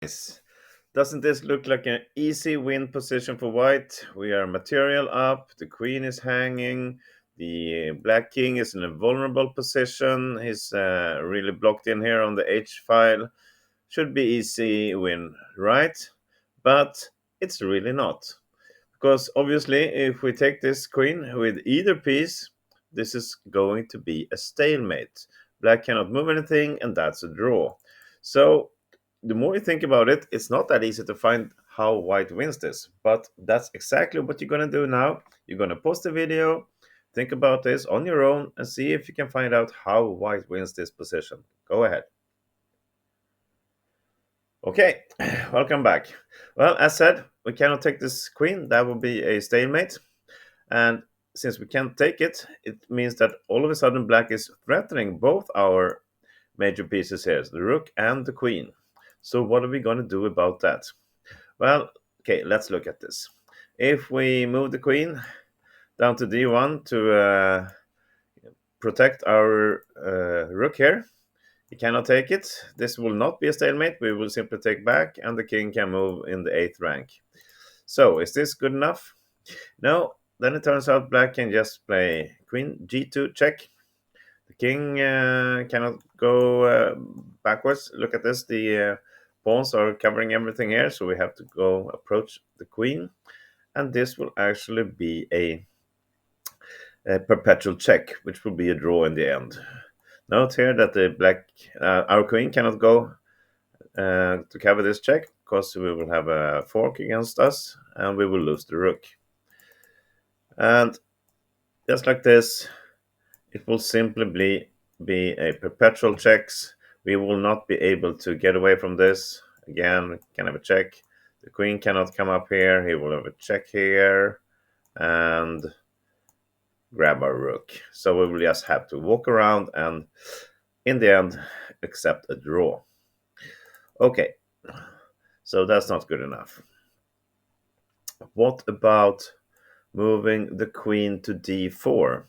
Nice. Doesn't this look like an easy win position for white? We are material up, the queen is hanging, the black king is in a vulnerable position. He's really blocked in here on the H file. Should be easy win, right? But it's really not. Because obviously, if we take this queen with either piece, this is going to be a stalemate. Black cannot move anything, and that's a draw. So the more you think about it, it's not that easy to find how white wins this. But that's exactly what you're going to do now. You're going to pause the video, think about this on your own, and see if you can find out how white wins this position. Go ahead. Okay, welcome back. Well, as said, we cannot take this queen. That would be a stalemate. And since we can't take it, it means that all of a sudden black is threatening both our major pieces here, the rook and the queen. So what are we going to do about that? Well, okay, let's look at this. If we move the queen down to d1 to protect our rook here, he cannot take it. This will not be a stalemate. We will simply take back, and the king can move in the 8th rank. So, is this good enough? No. Then it turns out black can just play queen g2 check. The king cannot go backwards. Look at this. The pawns are covering everything here, so we have to go approach the queen. And this will actually be a perpetual check, which will be a draw in the end. Note here that the black, our queen cannot go to cover this check because we will have a fork against us and we will lose the rook. And just like this, it will simply be a perpetual checks. We will not be able to get away from this. Again, we can have a check. The queen cannot come up here. He will have a check here and grab our rook. So we will just have to walk around and in the end accept a draw. Okay, so that's not good enough. What about moving the queen to d4?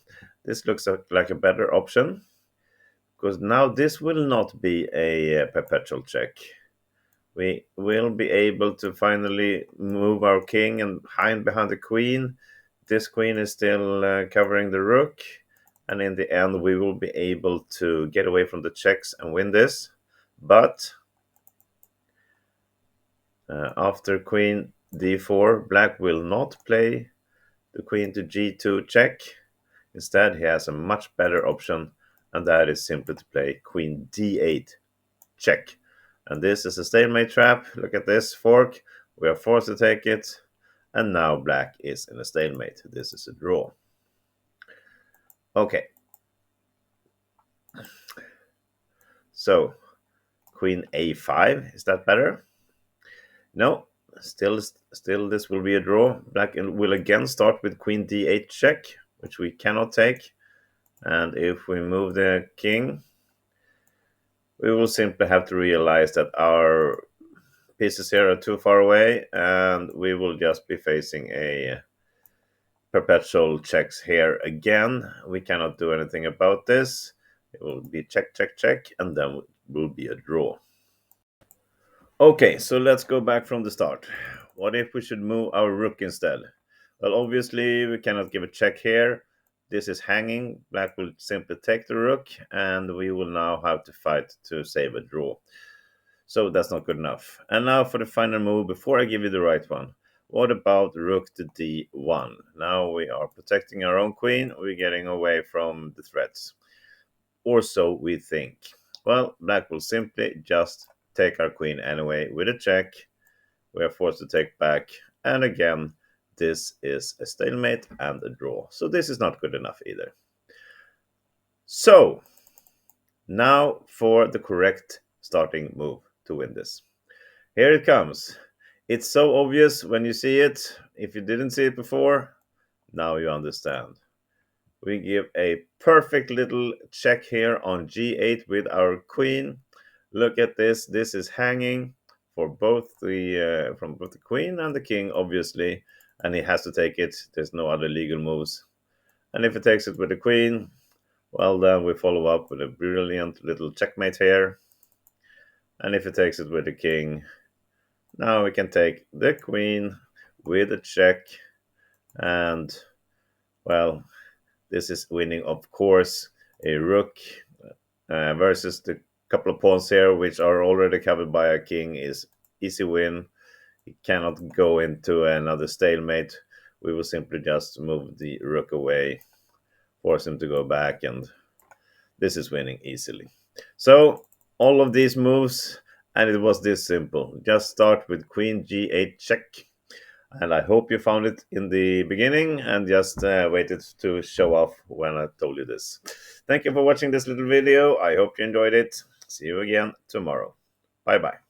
This looks like a better option because now this will not be a perpetual check. We will be able to finally move our king and hide behind the queen. This queen is still covering the rook, and in the end we will be able to get away from the checks and win this. But after queen d4, black will not play the queen to g2 check. Instead, he has a much better option, and that is simply to play queen d8 check. And this is a stalemate trap. Look at this fork. We are forced to take it, and now black is in a stalemate. This is a draw. Okay. So, queen a5, is that better? No, still this will be a draw. Black will again start with queen d8 check, which we cannot take. And if we move the king, we will simply have to realize that our pieces here are too far away, and we will just be facing a perpetual checks here again. We cannot do anything about this. It will be check, check, check, and then it will be a draw. Okay, so let's go back from the start. What if we should move our rook instead? Well, obviously, we cannot give a check here. This is hanging. Black will simply take the rook, and we will now have to fight to save a draw. So that's not good enough. And now for the final move, before I give you the right one. What about rook to d1? Now we are protecting our own queen. We're getting away from the threats. Or so we think. Well, black will simply just take our queen anyway with a check. We are forced to take back. And again, this is a stalemate and a draw. So this is not good enough either. So, now for the correct starting move to win this. Here it comes. It's so obvious when you see it. If you didn't see it before, now you understand. We give a perfect little check here on g8 with our queen. Look at this. This is hanging for both the from both the queen and the king, obviously, and he has to take it. There's no other legal moves. And if he takes it with the queen, well, then we follow up with a brilliant little checkmate here. And if he takes it with the king, Now we can take the queen with a check, and well, this is winning, of course. A rook versus the couple of pawns here, which are already covered by a king, is easy win. He cannot go into another stalemate. We will simply just move the rook away, force him to go back, and this is winning easily. So all of these moves, and it was this simple. Just start with queen g8 check. And I hope you found it in the beginning and just waited to show off when I told you this. Thank you for watching this little video. I hope you enjoyed it. See you again tomorrow. Bye bye.